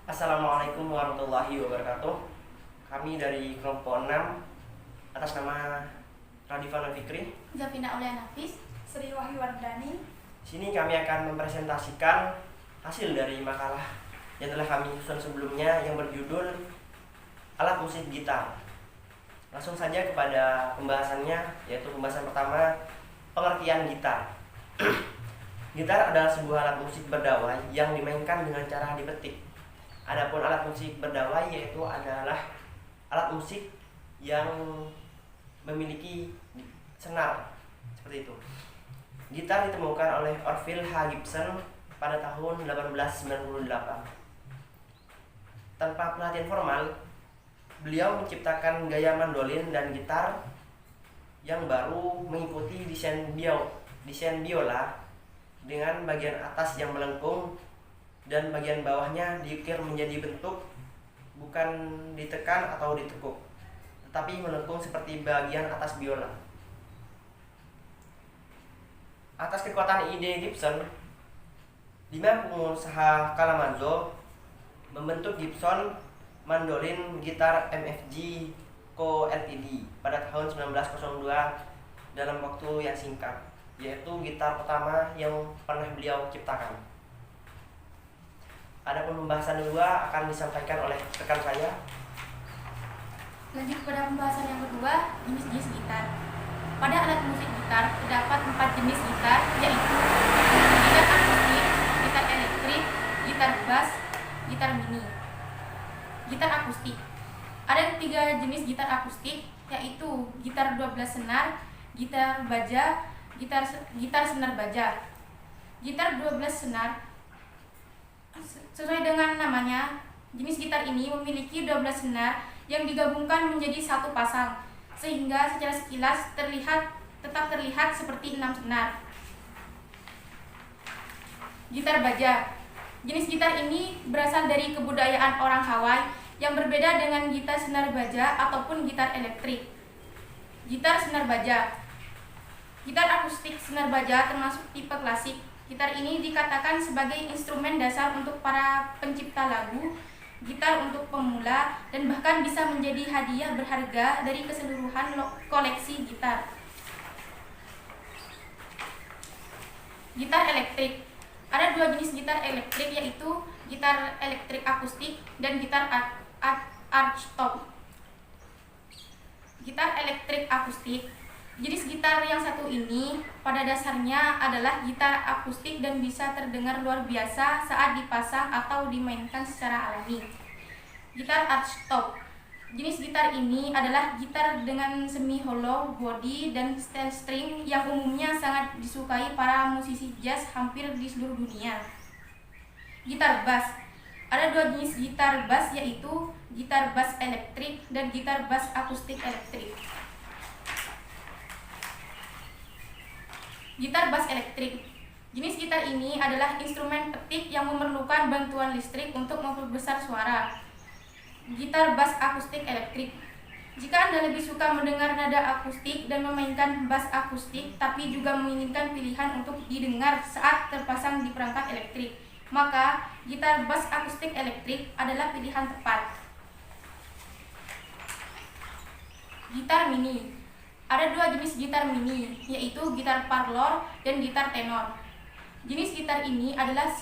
Assalamualaikum warahmatullahi wabarakatuh. Kami dari kelompok 6 atas nama Radifan Fikri. Zafina Aulia Nafis. Sri Wahyuwardani. Sini kami akan mempresentasikan hasil dari makalah yang telah kami susun sebelumnya yang berjudul Alat Musik Gitar. Langsung saja kepada pembahasannya, yaitu pembahasan pertama, pengertian gitar. Gitar adalah sebuah alat musik berdawai yang dimainkan dengan cara dipetik. Adapun alat musik berdawai yaitu adalah alat musik yang memiliki senar, seperti itu. Gitar ditemukan oleh Orville H. Gibson pada tahun 1898. Tanpa pelatihan formal, beliau menciptakan gaya mandolin dan gitar yang baru mengikuti desain biola dengan bagian atas yang melengkung dan bagian bawahnya diukir menjadi bentuk bukan ditekan atau ditekuk, tetapi melengkung seperti bagian atas biola. Atas kekuatan ide Gibson, 5 pengusaha Kalamazoo membentuk Gibson Mandolin Gitar MFG Co. Ltd. pada tahun 1902 dalam waktu yang singkat, yaitu gitar pertama yang pernah beliau ciptakan. Adapun pembahasan kedua akan disampaikan oleh rekan saya. Lanjut pada pembahasan yang kedua, jenis-jenis gitar. Pada alat musik gitar terdapat 4 jenis gitar, yaitu gitar akustik, gitar elektrik, gitar bass, gitar mini. Gitar akustik. Ada 3 jenis gitar akustik, yaitu gitar 12 senar, gitar baja, gitar senar baja. Gitar 12 senar, sesuai dengan namanya, jenis gitar ini memiliki 12 senar yang digabungkan menjadi satu pasang, sehingga secara sekilas tetap terlihat seperti 6 senar. Gitar baja. Jenis gitar ini berasal dari kebudayaan orang Hawaii yang berbeda dengan gitar senar baja ataupun gitar elektrik. Gitar senar baja. Gitar akustik senar baja termasuk tipe klasik. Gitar ini dikatakan sebagai instrumen dasar untuk para pencipta lagu, gitar untuk pemula, dan bahkan bisa menjadi hadiah berharga dari keseluruhan koleksi gitar. Gitar elektrik. Ada 2 jenis gitar elektrik, yaitu gitar elektrik akustik dan gitar archtop. Gitar elektrik akustik. Jenis gitar yang satu ini pada dasarnya adalah gitar akustik dan bisa terdengar luar biasa saat dipasang atau dimainkan secara alami. Gitar archtop. Jenis gitar ini adalah gitar dengan semi-hollow body dan steel string yang umumnya sangat disukai para musisi jazz hampir di seluruh dunia. Gitar bass. Ada 2 jenis gitar bass, yaitu gitar bass elektrik dan gitar bass akustik elektrik. Gitar bass elektrik. Jenis gitar ini adalah instrumen petik yang memerlukan bantuan listrik untuk memperbesar suara. Gitar bass akustik elektrik. Jika Anda lebih suka mendengar nada akustik dan memainkan bass akustik, tapi juga menginginkan pilihan untuk didengar saat terpasang di perangkat elektrik, maka gitar bass akustik elektrik adalah pilihan tepat. Gitar mini. Ada 2 jenis gitar mini, yaitu gitar parlor dan gitar tenor. Jenis gitar ini adalah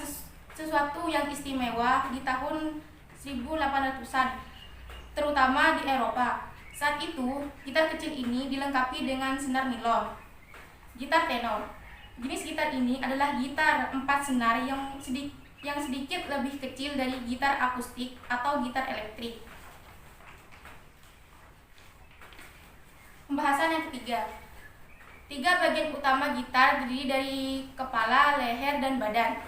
sesuatu yang istimewa di tahun 1800-an, terutama di Eropa. Saat itu, gitar kecil ini dilengkapi dengan senar nilon. Gitar tenor. Jenis gitar ini adalah gitar 4 senar yang sedikit lebih kecil dari gitar akustik atau gitar elektrik. Pembahasan yang ketiga. 3 bagian utama gitar terdiri dari kepala, leher, dan badan.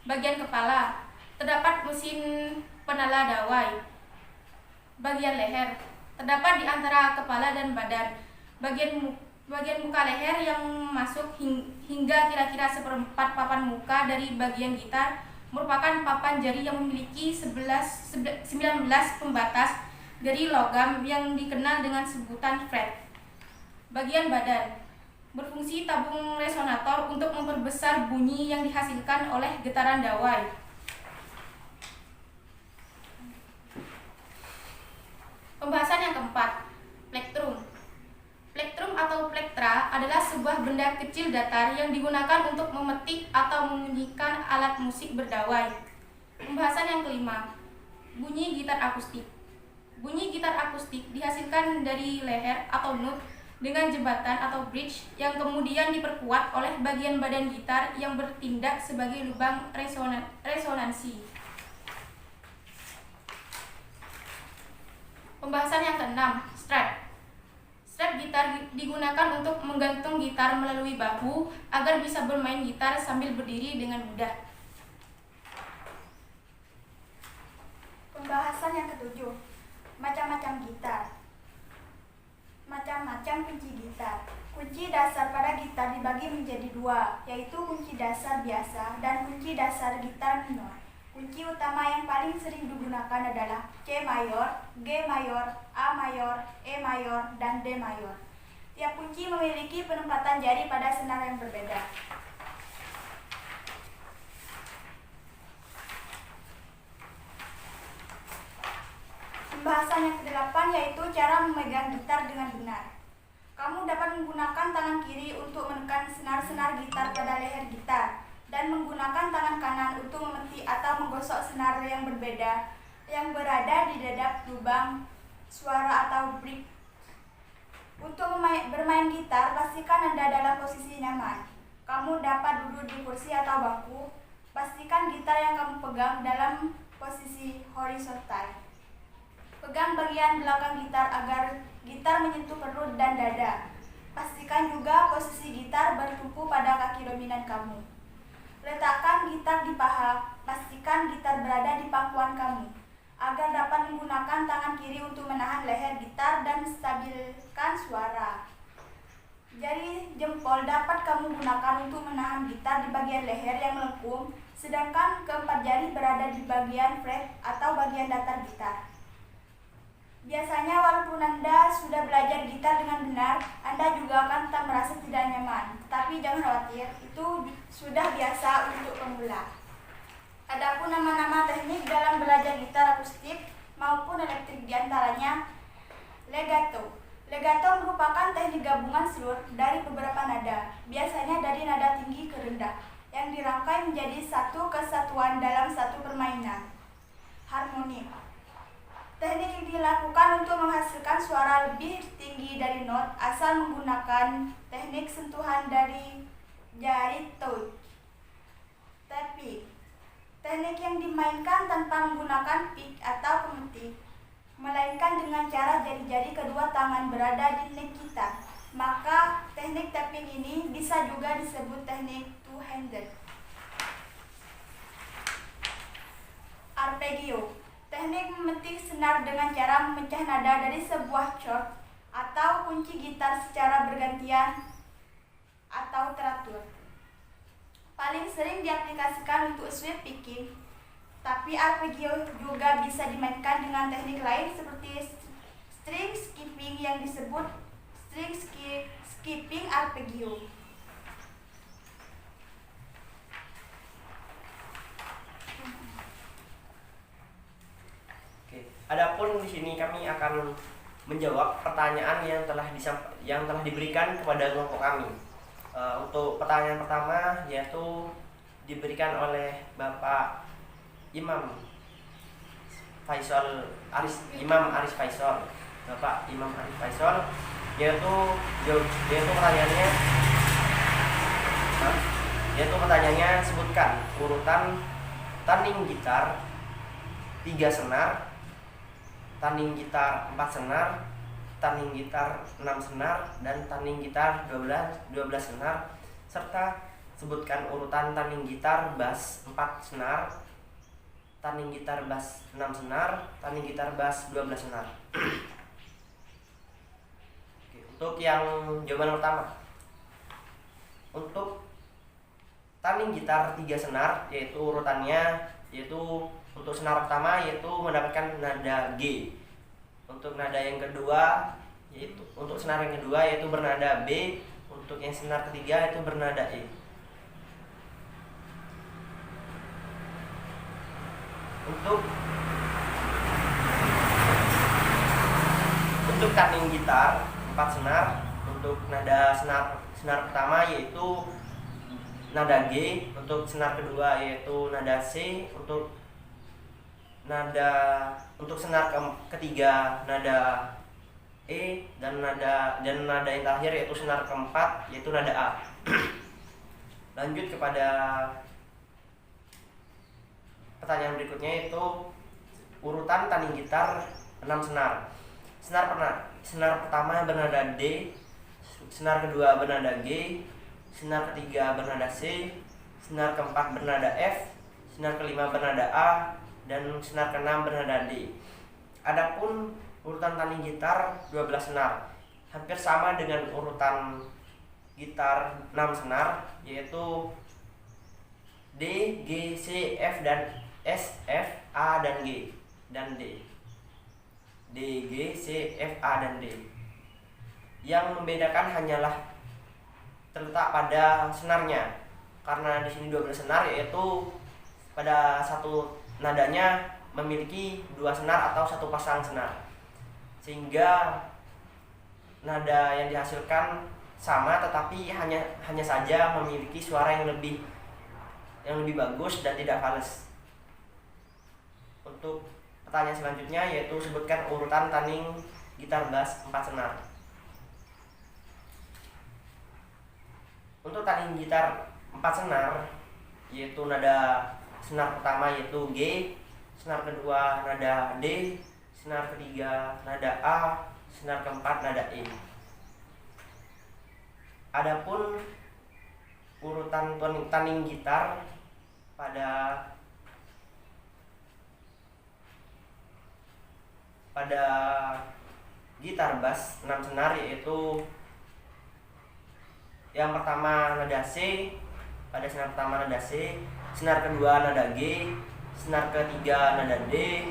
Bagian kepala, terdapat mesin penala dawai. Bagian leher, terdapat di antara kepala dan badan. Bagian muka leher yang masuk hingga kira-kira 1/4 papan muka dari bagian gitar merupakan papan jari yang memiliki 19 pembatas dari logam yang dikenal dengan sebutan fret. Bagian badan, berfungsi tabung resonator untuk memperbesar bunyi yang dihasilkan oleh getaran dawai. Pembahasan yang keempat, plektrum. Plektrum atau plektra adalah sebuah benda kecil datar yang digunakan untuk memetik atau membunyikan alat musik berdawai. Pembahasan yang kelima, bunyi gitar akustik. Bunyi gitar akustik dihasilkan dari leher atau note dengan jembatan atau bridge yang kemudian diperkuat oleh bagian badan gitar yang bertindak sebagai lubang resonansi. Pembahasan yang keenam, strap. Strap gitar digunakan untuk menggantung gitar melalui bahu agar bisa bermain gitar sambil berdiri dengan mudah. Pembahasan yang ketujuh, macam-macam gitar. Macam-macam kunci gitar. Kunci dasar pada gitar dibagi menjadi dua, yaitu kunci dasar biasa dan kunci dasar gitar minor. Kunci utama yang paling sering digunakan adalah C mayor, G mayor, A mayor, E mayor, dan D mayor. Tiap kunci memiliki penempatan jari pada senar yang berbeda. Pembahasan yang kedelapan yaitu cara memegang gitar dengan benar. Kamu dapat menggunakan tangan kiri untuk menekan senar-senar gitar pada leher gitar dan menggunakan tangan kanan untuk memetik atau menggosok senar yang berbeda yang berada di dedap lubang suara atau brick. Untuk bermain gitar, pastikan Anda dalam posisi nyaman. Kamu dapat duduk di kursi atau bangku. Pastikan gitar yang kamu pegang dalam posisi horizontal. Pegang bagian belakang gitar agar gitar menyentuh perut dan dada. Pastikan juga posisi gitar bertumpu pada kaki dominan kamu. Letakkan gitar di paha, pastikan gitar berada di pangkuan kamu, agar dapat menggunakan tangan kiri untuk menahan leher gitar dan menstabilkan suara. Jari jempol dapat kamu gunakan untuk menahan gitar di bagian leher yang melengkung, sedangkan keempat jari berada di bagian fret atau bagian datar gitar. Biasanya walaupun Anda sudah belajar gitar dengan benar, Anda juga akan tetap merasa tidak nyaman. Tapi jangan khawatir, itu sudah biasa untuk pemula. Adapun nama-nama teknik dalam belajar gitar akustik maupun elektrik diantaranya legato. Legato merupakan teknik gabungan seluruh dari beberapa nada, biasanya dari nada tinggi ke rendah, yang dirangkai menjadi satu kesatuan dalam satu permainan. Harmoni. Teknik yang dilakukan untuk menghasilkan suara lebih tinggi dari not asal menggunakan teknik sentuhan dari jari touch. Tapping. Teknik yang dimainkan tanpa menggunakan pick atau pemetik, melainkan dengan cara jari-jari kedua tangan berada di neck gitar. Maka teknik tapping ini bisa juga disebut teknik two-handed. Arpeggio. Teknik memetik senar dengan cara memecah nada dari sebuah chord atau kunci gitar secara bergantian atau teratur. Paling sering diaplikasikan untuk sweep picking, tapi arpeggio juga bisa dimainkan dengan teknik lain seperti string skipping yang disebut string skipping arpeggio. Adapun di sini kami akan menjawab pertanyaan yang telah diberikan kepada kelompok kami. Untuk pertanyaan pertama yaitu diberikan oleh Bapak Imam Aris Faisal. Bapak Imam Aris Faisal pertanyaannya sebutkan urutan tanding gitar 3 senar, tanding gitar 4 senar, tanding gitar 6 senar, dan tanding gitar 12 senar, serta sebutkan urutan tanding gitar bass 4 senar, tanding gitar bass 6 senar, tanding gitar bass 12 senar. Oke, untuk yang jawaban pertama, untuk tanding gitar 3 senar yaitu urutannya untuk senar pertama yaitu mendapatkan nada G. Untuk nada yang kedua untuk senar yang kedua yaitu bernada B. Untuk yang senar ketiga yaitu bernada E. Untuk taning gitar 4 senar. Untuk nada senar pertama yaitu nada G, untuk senar kedua yaitu nada C, untuk senar ketiga nada E, dan nada yang terakhir yaitu senar keempat yaitu nada A. Lanjut kepada pertanyaan berikutnya, yaitu urutan taning gitar 6 senar. Senar pertama bernada D, senar kedua bernada G, senar ketiga bernada C, senar keempat bernada F, senar kelima bernada A, dan senar keenam bernada D. Adapun urutan taning gitar 12 senar, hampir sama dengan urutan gitar 6 senar, yaitu D, G, C, F, dan S, F, A, dan G, dan D. D, G, C, F, A, dan D. Yang membedakan hanyalah terletak pada senarnya, karena di sini 12 senar, yaitu pada satu nadanya memiliki 2 senar atau satu pasang senar, sehingga nada yang dihasilkan sama, tetapi hanya saja memiliki suara yang lebih bagus dan tidak fals. Untuk pertanyaan selanjutnya, yaitu sebutkan urutan taning gitar bass 4 senar. Untuk taning gitar 4 senar, yaitu nada senar pertama yaitu G, senar kedua nada D, senar ketiga nada A, senar keempat nada E. Adapun urutan taning gitar pada gitar bass 6 senar, yaitu yang pertama nada C, pada senar pertama nada C, senar kedua nada G, senar ketiga nada D,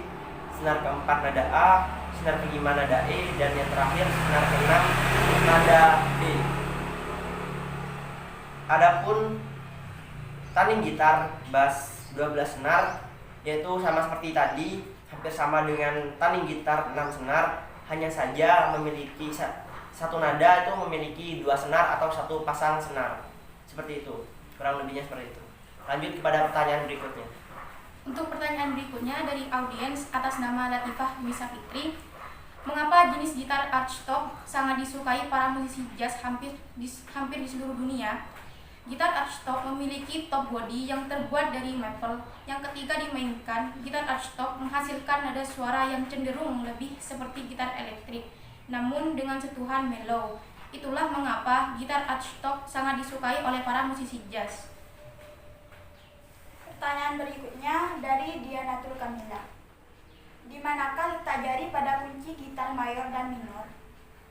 senar keempat nada A, senar kelima nada E, dan yang terakhir senar keenam nada B. Adapun taning gitar bass 12 senar, yaitu sama seperti tadi, hampir sama dengan taning gitar 6 senar, hanya saja memiliki satu nada itu memiliki 2 senar atau satu pasang senar. Seperti itu, kurang lebihnya seperti itu. Lanjut kepada pertanyaan berikutnya. Untuk pertanyaan berikutnya dari audiens atas nama Latifah Misa Fitri, mengapa jenis gitar archtop sangat disukai para musisi jazz hampir di seluruh dunia? Gitar archtop memiliki top body yang terbuat dari maple. Yang ketiga dimainkan, gitar archtop menghasilkan nada suara yang cenderung lebih seperti gitar elektrik, namun dengan sentuhan mellow. Itulah mengapa gitar archtop sangat disukai oleh para musisi jazz. Pertanyaan berikutnya dari Dianatul Kamila. Di manakah letak jari pada kunci gitar mayor dan minor?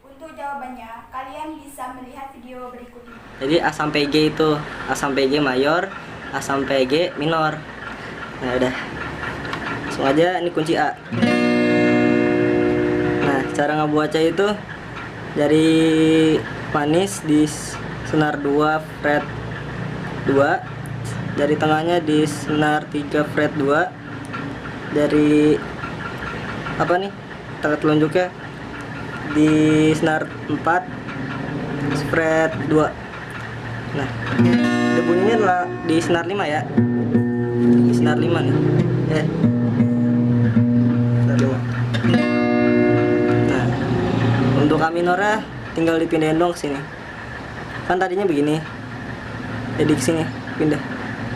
Untuk jawabannya, kalian bisa melihat video berikut ini. Jadi A sampai G itu A sampai G mayor, A sampai G minor. Nah udah, langsung aja ini kunci A. Nah cara ngebaca itu dari manis di senar 2 fret 2, dari tengahnya di senar 3 fret 2, dari apa nih tengah telunjuknya di senar 4 fret 2. Nah itu bunyinya adalah di senar 5 ya, di senar 5 nih ya, senar 5. Nah untuk A minornya tinggal dipindahin dong ke sini, kan tadinya begini, jadi ke sini pindah.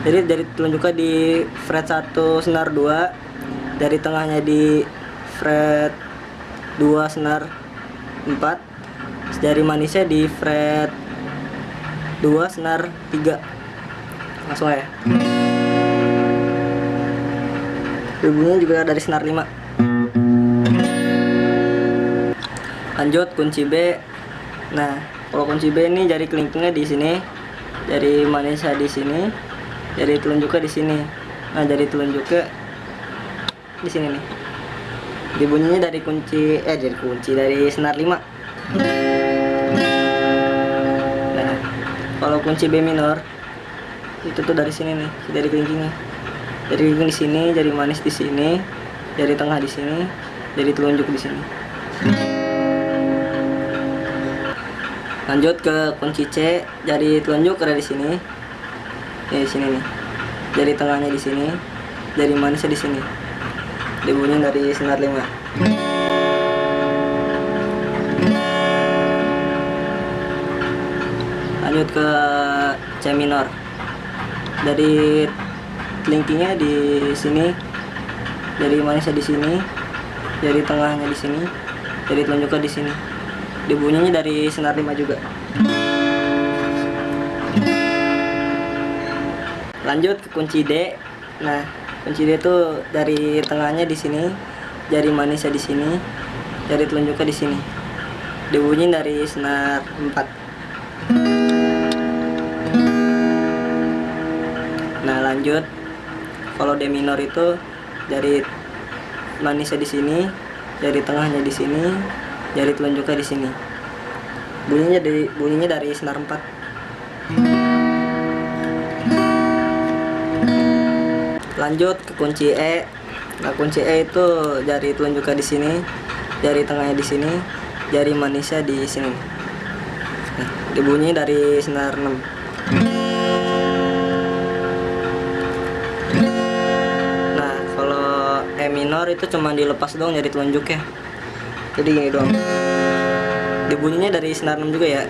Jadi dari telunjuknya di fret 1 senar 2, dari tengahnya di fret 2 senar 4, dari manisnya di fret 2 senar 3. Langsung ya. Bunyinya juga dari senar 5. Lanjut kunci B. Nah, kalau kunci B ini jari kelingkingnya di sini, jari manisnya di sini, jari telunjuknya di sini. Nah, jari telunjuknya di sini nih. Dibunyinya dari dari senar 5. Nah, kalau kunci B minor itu tuh dari sini nih, dari kelingkingnya. Jari kelingking di sini, jari manis di sini, jari tengah di sini, jari telunjuk di sini. Lanjut ke kunci C, jari telunjuk ada di sini. Ya, di sini nih. Jari tengahnya di sini, jari manisnya di sini. Dibunyi dari senar 5. Lanjut ke C minor. Dari kelingkingnya di sini, jari manisnya di sini, jari tengahnya di sini, jari telunjuknya di sini. Dibunyinya dari senar 5 juga. Lanjut ke kunci D. Nah, kunci D itu dari tengahnya di sini, jari manisnya di sini, jari telunjuknya di sini. Dibunyi dari senar 4. Nah, lanjut. Kalau D minor itu jari manisnya di sini, jari tengahnya di sini, jari telunjuknya di sini. Bunyinya dari senar 4. Lanjut ke kunci E. Nah, kunci E itu jari telunjuknya di sini, jari tengahnya di sini, jari manisnya di sini. Nah, dibunyi dari senar 6. Nah, kalau E minor itu cuma dilepas doang jari telunjuknya. Jadi gini doang. Dibunyinya dari senar 6 juga ya.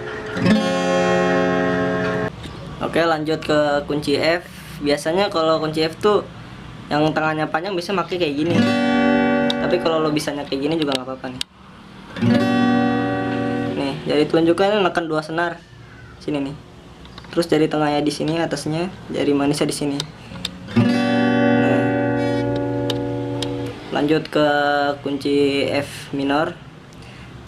Oke, lanjut ke kunci F. Biasanya kalau kunci F tuh yang tengahnya panjang bisa pakai kayak gini. Tapi kalau lo bisanya kayak gini juga nggak apa-apa nih. Nih, jari telunjuknya nekan 2 senar. Sini nih. Terus jari tengahnya di sini atasnya, jari manisnya di sini. Nah. Lanjut ke kunci F minor.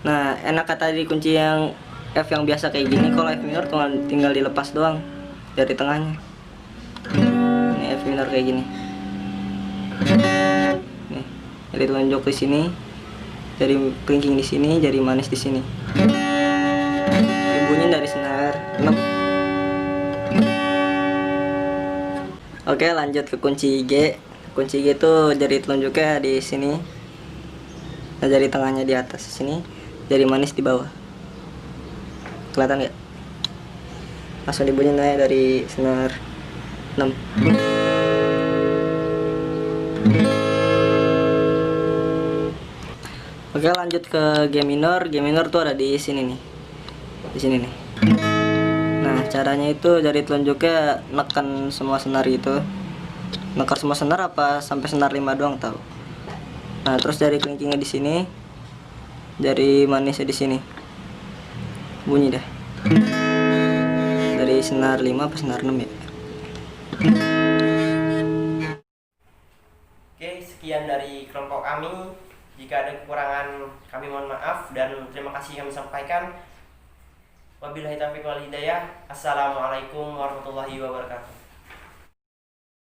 Nah, enak tadi kunci yang F yang biasa kayak gini. Kalau F minor tinggal dilepas doang dari tengahnya. Ini F minor kayak gini. Nih, jari telunjuk di sini, jari kelingking di sini, jari manis di sini. Bunyi dari senar 6. Oke, lanjut ke kunci G. Kunci G itu jari telunjuknya di sini. Nah, jari tengahnya di atas sini, jari manis di bawah. Kelihatan nggak? Langsung dibunyiin aja dari senar 6. Oke, lanjut ke G minor. G minor tuh ada di sini nih. Di sini nih. Nah, caranya itu jari telunjuknya nekan semua senar gitu. Nekan semua senar apa sampai senar 5 doang tahu. Nah, terus jari kelingkingnya di sini, jari manisnya di sini. Bunyi dah. Dari senar 5 apa senar 6 ya? Oke, sekian dari kelompok kami. Jika ada kekurangan kami mohon maaf dan terima kasih kami sampaikan. Wabillahi taufiq wal hidayah. Assalamualaikum warahmatullahi wabarakatuh.